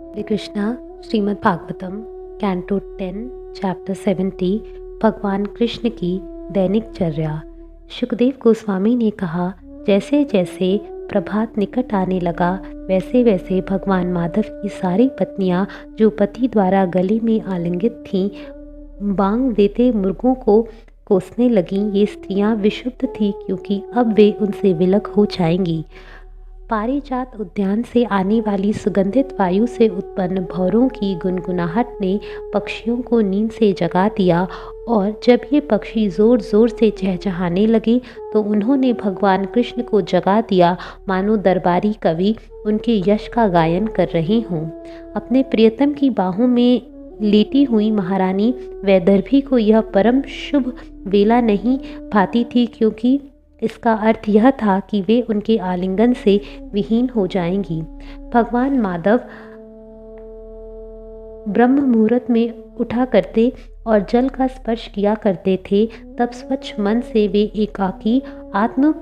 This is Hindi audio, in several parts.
हरे कृष्णा। श्रीमद् भागवतम कैंटो 10 चैप्टर 70 भगवान कृष्ण की दैनिक चर्या। सुखदेव गोस्वामी ने कहा, जैसे जैसे प्रभात निकट आने लगा वैसे वैसे भगवान माधव की सारी पत्नियां जो पति द्वारा गले में आलिंगित थीं, बांग देते मुर्गों को कोसने लगीं। ये स्त्रियां विशुद्ध थीं क्योंकि अब वे उनसे विलग हो जाएंगी। पारिजात उद्यान से आने वाली सुगंधित वायु से उत्पन्न भौरों की गुनगुनाहट ने पक्षियों को नींद से जगा दिया, और जब ये पक्षी जोर जोर से चहचहाने लगे तो उन्होंने भगवान कृष्ण को जगा दिया, मानो दरबारी कवि उनके यश का गायन कर रहे हों। अपने प्रियतम की बाहों में लेटी हुई महारानी वैदर्भी को यह परम शुभ वेला नहीं भाती थी, क्योंकि इसका अर्थ यह था कि वे उनके आलिंगन से विहीन हो जाएंगी। भगवान माधव ब्रह्म मुहूर्त में उठा करते और जल का स्पर्श किया करते थे। तब स्वच्छ मन से वे एकाकी आत्म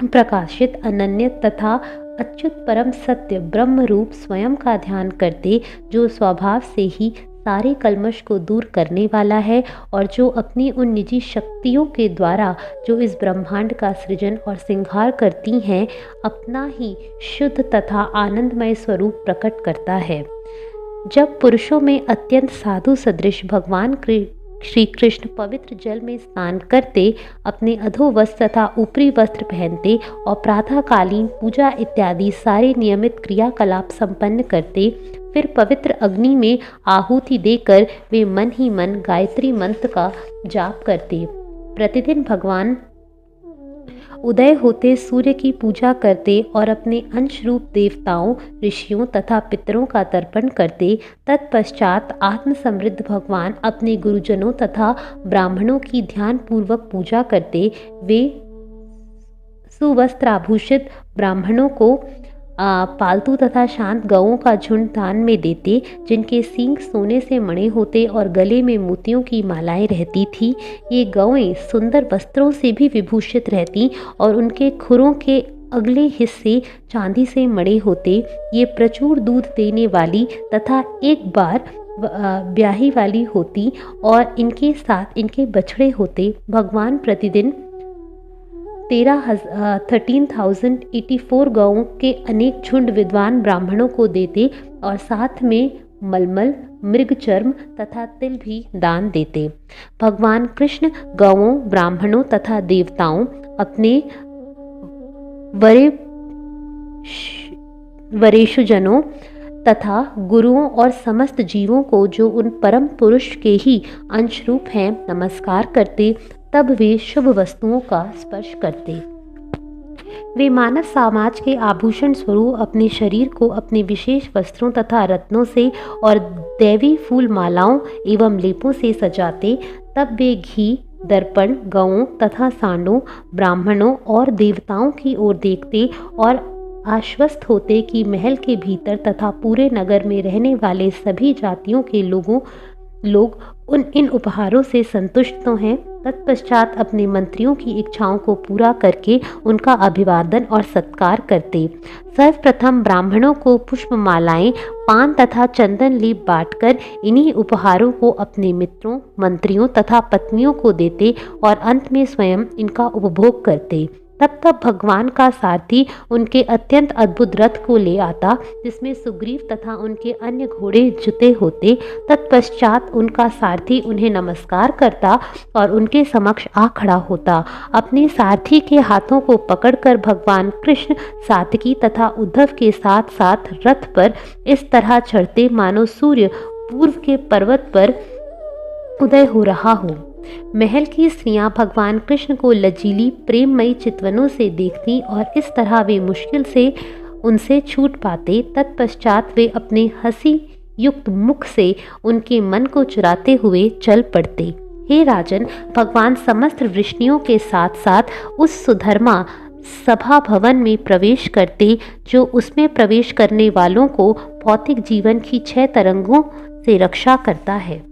प्रकाशित अनन्य तथा अच्युत परम सत्य ब्रह्म रूप स्वयं का ध्यान करते, जो स्वभाव से ही सारे कल्मश को दूर करने वाला है और जो अपनी उन निजी शक्तियों के द्वारा जो इस ब्रह्मांड का सृजन और सिंगार करती हैं, अपना ही शुद्ध तथा आनंदमय स्वरूप प्रकट करता है। जब पुरुषों में अत्यंत साधु सदृश भगवान श्री कृष्ण पवित्र जल में स्नान करते, अपने अधो वस्त्र तथा ऊपरी वस्त्र पहनते और प्रातःकालीन पूजा इत्यादि सारे नियमित क्रियाकलाप संपन्न करते, फिर पवित्र अग्नि में आहुति देकर वे मन ही मन गायत्री मंत्र का जाप करते। प्रतिदिन भगवान उदय होते सूर्य की पूजा करते और अपने अंश रूप देवताओं, ऋषियों तथा पितरों का तर्पण करते। तत्पश्चात आत्म समृद्ध भगवान अपने गुरुजनों तथा ब्राह्मणों की ध्यान पूर्वक पूजा करते। वे सुवस्त्राभूषित ब्राह्मणों को पालतू तथा शांत गौओं का झुंड दान में देते, जिनके सींग सोने से मणे होते और गले में मोतियों की मालाएं रहती थी। ये गौएं सुंदर वस्त्रों से भी विभूषित रहती और उनके खुरों के अगले हिस्से चांदी से मणे होते। ये प्रचुर दूध देने वाली तथा एक बार ब्याही वाली होती और इनके साथ इनके बछड़े होते। भगवान प्रतिदिन 13,084 गौओं के अनेक झुंड विद्वान ब्राह्मणों को देते और साथ में मलमल, मृग चर्म तथा तिल भी दान देते। भगवान कृष्ण गौओं, ब्राह्मणों तथा देवताओं, अपने वरेशजनों तथा गुरुओं और समस्त जीवों को जो उन परम पुरुष के ही अंशरूप हैं नमस्कार करते। तब वे शुभ वस्तुओं का स्पर्श करते। वे मानव समाज के आभूषण स्वरूप अपने शरीर को अपने विशेष वस्त्रों तथा रत्नों से और दैवी फूल मालाओं एवं लेपों से सजाते। तब वे घी, दर्पण, गौओं तथा सांडों, ब्राह्मणों और देवताओं की ओर देखते और आश्वस्त होते कि महल के भीतर तथा पूरे नगर में रहने वाले सभी जातियों के लोग इन उपहारों से संतुष्ट तो हैं। तत्पश्चात अपने मंत्रियों की इच्छाओं को पूरा करके उनका अभिवादन और सत्कार करते। सर्वप्रथम ब्राह्मणों को पुष्पमालाएं, पान तथा चंदन लेप बांटकर इन्हीं उपहारों को अपने मित्रों, मंत्रियों तथा पत्नियों को देते और अंत में स्वयं इनका उपभोग करते। तब भगवान का सारथी उनके अत्यंत अद्भुत रथ को ले आता, जिसमें सुग्रीव तथा उनके अन्य घोड़े जुते होते। तत्पश्चात उनका सारथी उन्हें नमस्कार करता और उनके समक्ष आ खड़ा होता। अपने सारथी के हाथों को पकड़कर भगवान कृष्ण सात्विकी तथा उद्धव के साथ साथ रथ पर इस तरह चढ़ते मानो सूर्य पूर्व के पर्वत पर उदय हो रहा हो। महल की स्त्रियां भगवान कृष्ण को लजीली प्रेममयी चितवनों से देखती और इस तरह वे मुश्किल से उनसे छूट पाते। तत्पश्चात वे अपने हंसी युक्त मुख से उनके मन को चुराते हुए चल पड़ते। हे राजन, भगवान समस्त वृष्णियों के साथ साथ उस सुधर्मा सभा भवन में प्रवेश करते जो उसमें प्रवेश करने वालों को भौतिक जीवन की 6 तरंगों से रक्षा करता है।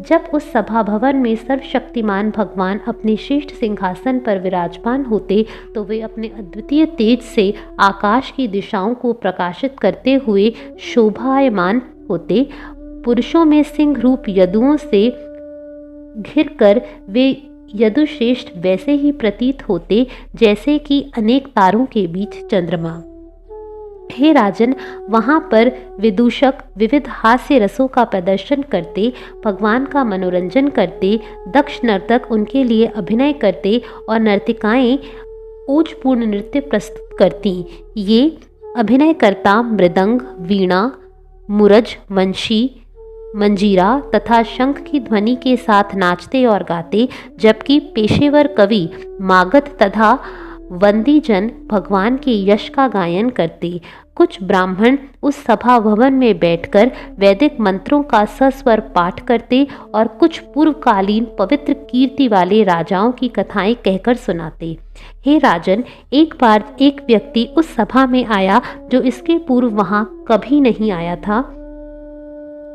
जब उस सभा भवन में सर्वशक्तिमान भगवान अपने श्रेष्ठ सिंहासन पर विराजमान होते तो वे अपने अद्वितीय तेज से आकाश की दिशाओं को प्रकाशित करते हुए शोभायमान होते। पुरुषों में सिंह रूप यदुओं से घिरकर वे यदुश्रेष्ठ वैसे ही प्रतीत होते जैसे कि अनेक तारों के बीच चंद्रमा। हे राजन, वहाँ पर विदूषक विविध हास्य रसों का प्रदर्शन करते, भगवान का मनोरंजन करते, दक्ष नर्तक उनके लिए अभिनय करते और नर्तिकाएं ओजपूर्ण नृत्य प्रस्तुत करती। ये अभिनयकर्ता मृदंग, वीणा, मुरज, वंशी, मंजीरा तथा शंख की ध्वनि के साथ नाचते और गाते, जबकि पेशेवर कवि मागध तथा वंदीजन भगवान के यश का गायन करते। कुछ ब्राह्मण उस सभा भवन में बैठकर वैदिक मंत्रों का सस्वर पाठ करते और कुछ पूर्वकालीन पवित्र कीर्ति वाले राजाओं की कथाएं कहकर सुनाते। हे राजन, एक बार एक व्यक्ति उस सभा में आया जो इसके पूर्व वहां कभी नहीं आया था।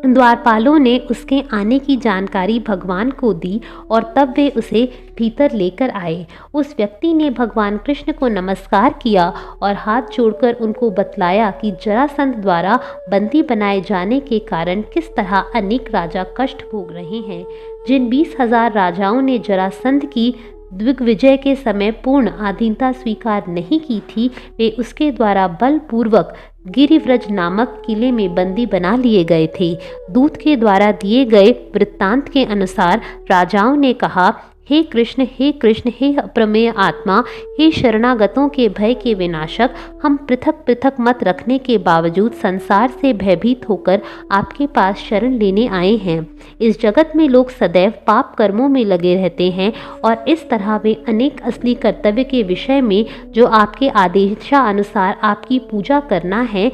द्वारपालों ने उसके आने की जानकारी भगवान को दी और तब वे उसे भीतर लेकर आए। उस व्यक्ति ने भगवान कृष्ण को नमस्कार किया और हाथ जोड़कर उनको बतलाया कि जरासंध द्वारा बंदी बनाए जाने के कारण किस तरह अनेक राजा कष्ट भोग रहे हैं। जिन 20,000 राजाओं ने जरासंध की दिग्विजय के समय पूर्ण आधीनता स्वीकार नहीं की थी, वे उसके द्वारा बलपूर्वक गिरिव्रज नामक किले में बंदी बना लिए गए थे। दूत के द्वारा दिए गए वृत्तांत के अनुसार राजाओं ने कहा, हे कृष्ण, हे कृष्ण, हे अप्रमेय आत्मा, हे शरणागतों के भय के विनाशक, हम पृथक पृथक मत रखने के बावजूद संसार से भयभीत होकर आपके पास शरण लेने आए हैं। इस जगत में लोग सदैव पाप कर्मों में लगे रहते हैं और इस तरह वे अनेक असली कर्तव्य के विषय में जो आपके आदेशानुसार आपकी पूजा करना है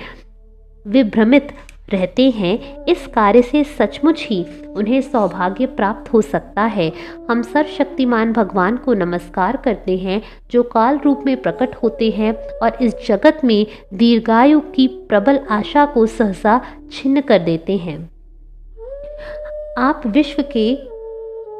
विभ्रमित रहते हैं। इस कार्य से सचमुच ही उन्हें सौभाग्य प्राप्त हो सकता है। हम सर्वशक्तिमान भगवान को नमस्कार करते हैं जो काल रूप में प्रकट होते हैं और इस जगत में दीर्घायु की प्रबल आशा को सहसा छिन्न कर देते हैं। आप विश्व के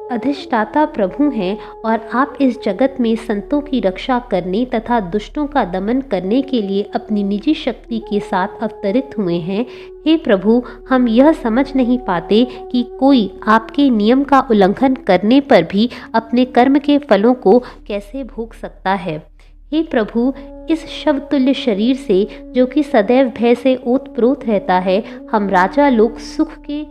अधिष्ठाता प्रभु हैं और आप इस जगत में संतों की रक्षा करने तथा दुष्टों का दमन करने के लिए अपनी निजी शक्ति के साथ अवतरित हुए हैं। हे प्रभु, हम यह समझ नहीं पाते कि कोई आपके नियम का उल्लंघन करने पर भी अपने कर्म के फलों को कैसे भोग सकता है। हे प्रभु, इस शवतुल्य शरीर से जो कि सदैव भय से ओतप्रोत रहता है, हम राजा लोग सुख के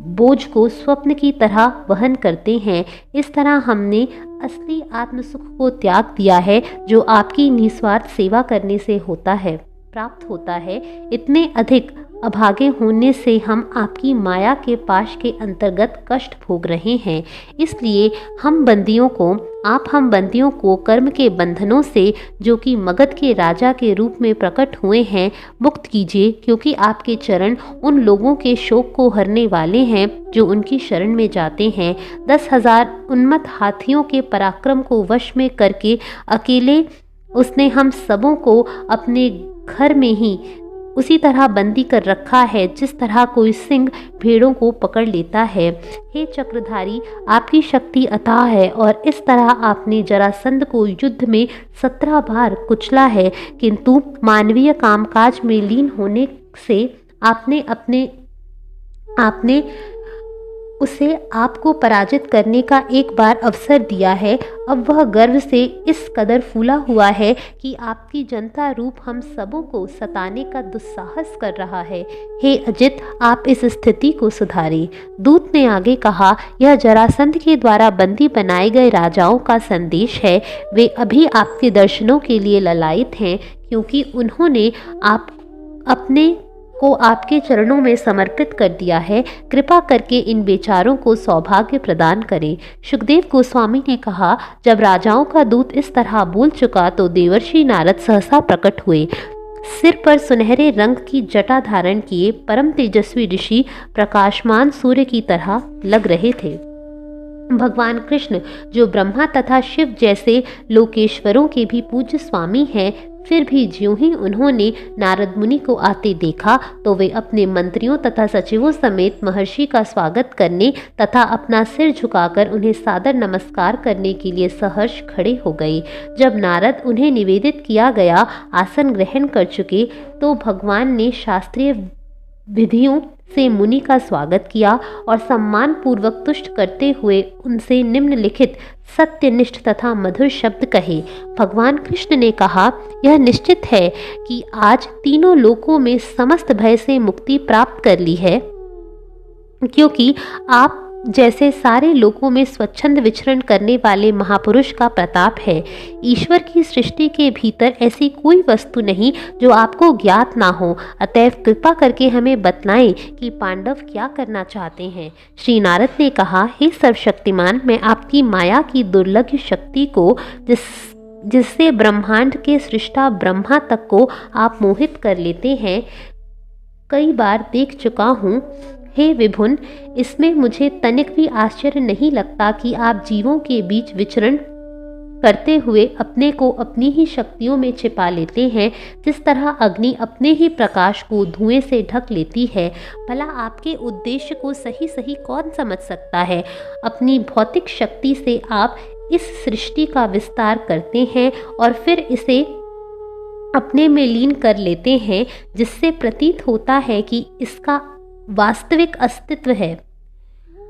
बोझ को स्वप्न की तरह वहन करते हैं। इस तरह हमने असली आत्म सुख को त्याग दिया है जो आपकी निस्वार्थ सेवा करने से प्राप्त होता है। इतने अधिक अभागे होने से हम आपकी माया के पाश के अंतर्गत कष्ट भोग रहे हैं। इसलिए हम बंदियों को कर्म के बंधनों से जो कि मगध के राजा के रूप में प्रकट हुए हैं मुक्त कीजिए, क्योंकि आपके चरण उन लोगों के शोक को हरने वाले हैं जो उनकी शरण में जाते हैं। 10,000 उन्मत्त हाथियों के पराक्रम को वश में करके अकेले उसने हम सबों को अपने घर में ही उसी तरह बंदी कर रखा है जिस तरह कोई सिंह भेड़ों को पकड़ लेता है। हे चक्रधारी, आपकी शक्ति अथाह है और इस तरह आपने जरासंध को युद्ध में 17 बार कुचला है, किंतु मानवीय कामकाज में लीन होने से आपने उसे आपको पराजित करने का एक बार अवसर दिया है। अब वह गर्व से इस कदर फूला हुआ है कि आपकी जनता रूप हम सबों को सताने का दुस्साहस कर रहा है। हे अजित, आप इस स्थिति को सुधारें। दूत ने आगे कहा, यह जरासंध के द्वारा बंदी बनाए गए राजाओं का संदेश है। वे अभी आपके दर्शनों के लिए ललायित हैं, क्योंकि उन्होंने अपने को आपके चरणों में समर्पित कर दिया है। कृपा करके इन बेचारों को सौभाग्य प्रदान करें। सुखदेव गोस्वामी ने कहा, जब राजाओं का दूत इस तरह बोल चुका तो देवर्षि नारद सहसा प्रकट हुए। सिर पर सुनहरे रंग की जटा धारण किए परम तेजस्वी ऋषि प्रकाशमान सूर्य की तरह लग रहे थे। भगवान कृष्ण जो ब्रह्मा तथा शिव जैसे लोकेश्वरों के भी पूज्य स्वामी हैं, फिर भी ज्यों ही उन्होंने नारद मुनि को आते देखा तो वे अपने मंत्रियों तथा सचिवों समेत महर्षि का स्वागत करने तथा अपना सिर झुकाकर उन्हें सादर नमस्कार करने के लिए सहर्ष खड़े हो गए। जब नारद उन्हें निवेदित किया गया आसन ग्रहण कर चुके तो भगवान ने शास्त्रीय विधियों से मुनि का स्वागत किया और सम्मान पूर्वक तुष्ट करते हुए उनसे निम्नलिखित सत्यनिष्ठ तथा मधुर शब्द कहे। भगवान कृष्ण ने कहा, यह निश्चित है कि आज तीनों लोकों में समस्त भय से मुक्ति प्राप्त कर ली है, क्योंकि आप जैसे सारे लोकों में स्वच्छंद विचरण करने वाले महापुरुष का प्रताप है। ईश्वर की सृष्टि के भीतर ऐसी कोई वस्तु नहीं जो आपको ज्ञात ना हो, अतएव कृपा करके हमें बतलाएं कि पांडव क्या करना चाहते हैं। श्री नारद ने कहा, हे सर्वशक्तिमान, मैं आपकी माया की दुर्लभ शक्ति को जिससे ब्रह्मांड के सृष्टा ब्रह्मा तक को आप मोहित कर लेते हैं, कई बार देख चुका हूँ। हे विभुन, इसमें मुझे तनिक भी आश्चर्य नहीं लगता कि आप जीवों के बीच विचरण करते हुए अपने को अपनी ही शक्तियों में छिपा लेते हैं, जिस तरह अग्नि अपने ही प्रकाश को धुएं से ढक लेती है। भला आपके उद्देश्य को सही सही कौन समझ सकता है? अपनी भौतिक शक्ति से आप इस सृष्टि का विस्तार करते हैं और फिर इसे अपने में लीन कर लेते हैं, जिससे प्रतीत होता है कि इसका वास्तविक अस्तित्व है।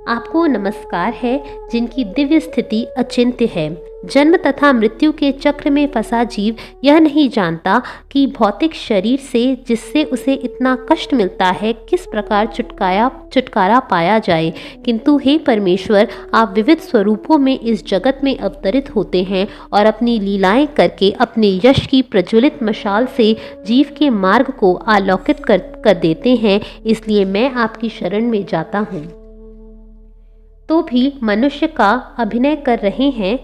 आपको नमस्कार है, जिनकी दिव्य स्थिति अचिंत्य है। जन्म तथा मृत्यु के चक्र में फंसा जीव यह नहीं जानता कि भौतिक शरीर से जिससे उसे इतना कष्ट मिलता है किस प्रकार छुटकारा पाया जाए। किंतु हे परमेश्वर, आप विविध स्वरूपों में इस जगत में अवतरित होते हैं और अपनी लीलाएं करके अपने यश की प्रज्वलित मशाल से जीव के मार्ग को आलोकित कर देते हैं। इसलिए मैं आपकी शरण में जाता हूँ। तो भी मनुष्य का अभिनय कर रहे हैं।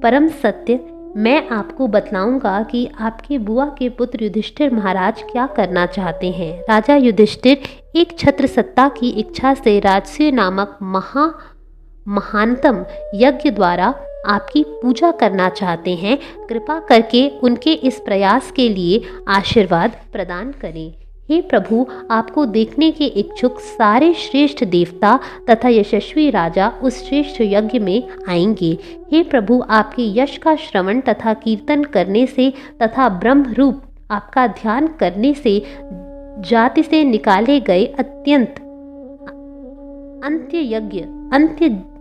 परम सत्य, मैं आपको बतलाऊंगा कि आपके बुआ के पुत्र युधिष्ठिर महाराज क्या करना चाहते हैं। राजा युधिष्ठिर एक छत्र सत्ता की इच्छा से राजसूय नामक महानतम यज्ञ द्वारा आपकी पूजा करना चाहते हैं। कृपा करके उनके इस प्रयास के लिए आशीर्वाद प्रदान करें। हे प्रभु, आपको देखने के इच्छुक सारे श्रेष्ठ देवता तथा यशस्वी राजा उस श्रेष्ठ यज्ञ में आएंगे। हे प्रभु, आपके यश का श्रवण तथा कीर्तन करने से तथा ब्रह्म रूप आपका ध्यान करने से जाति से निकाले गए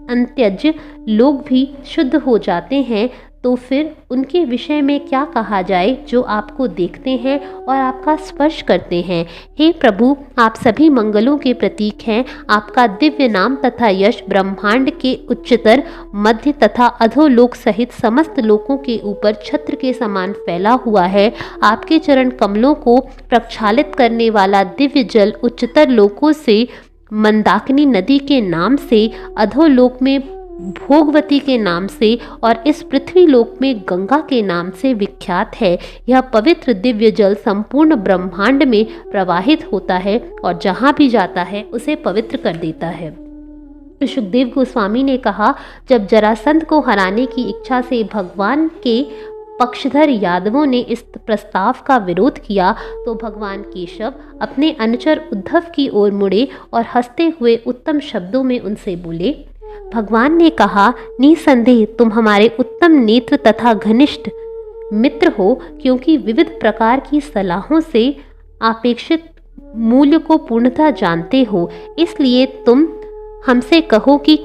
अंत्यज लोग भी शुद्ध हो जाते हैं। तो फिर उनके विषय में क्या कहा जाए जो आपको देखते हैं और आपका स्पर्श करते हैं। हे प्रभु, आप सभी मंगलों के प्रतीक हैं। आपका दिव्य नाम तथा यश ब्रह्मांड के उच्चतर, मध्य तथा अधोलोक सहित समस्त लोकों के ऊपर छत्र के समान फैला हुआ है। आपके चरण कमलों को प्रक्षालित करने वाला दिव्य जल उच्चतर लोकों से मंदाकिनी नदी के नाम से, अधोलोक में भोगवती के नाम से और इस पृथ्वी लोक में गंगा के नाम से विख्यात है। यह पवित्र दिव्य जल संपूर्ण ब्रह्मांड में प्रवाहित होता है और जहाँ भी जाता है उसे पवित्र कर देता है। सुखदेव गोस्वामी ने कहा, जब जरासंध को हराने की इच्छा से भगवान के पक्षधर यादवों ने इस प्रस्ताव का विरोध किया तो भगवान केशव अपने अनुचर उद्धव की ओर मुड़े और हंसते हुए उत्तम शब्दों में उनसे बोले। भगवान ने कहा, निसंदेह तुम हमारे उत्तम नेत्र तथा घनिष्ठ मित्र हो, क्योंकि विविध प्रकार की सलाहों से अपेक्षित मूल्य को पूर्णतः जानते हो। इसलिए तुम हमसे कहो कि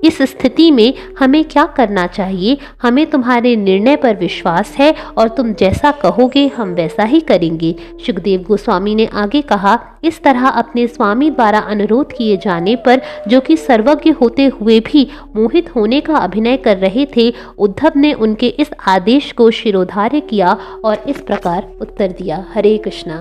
इस स्थिति में हमें क्या करना चाहिए। हमें तुम्हारे निर्णय पर विश्वास है और तुम जैसा कहोगे हम वैसा ही करेंगे। सुखदेव गोस्वामी ने आगे कहा, इस तरह अपने स्वामी द्वारा अनुरोध किए जाने पर, जो कि सर्वज्ञ होते हुए भी मोहित होने का अभिनय कर रहे थे, उद्धव ने उनके इस आदेश को शिरोधार्य किया और इस प्रकार उत्तर दिया। हरे कृष्णा।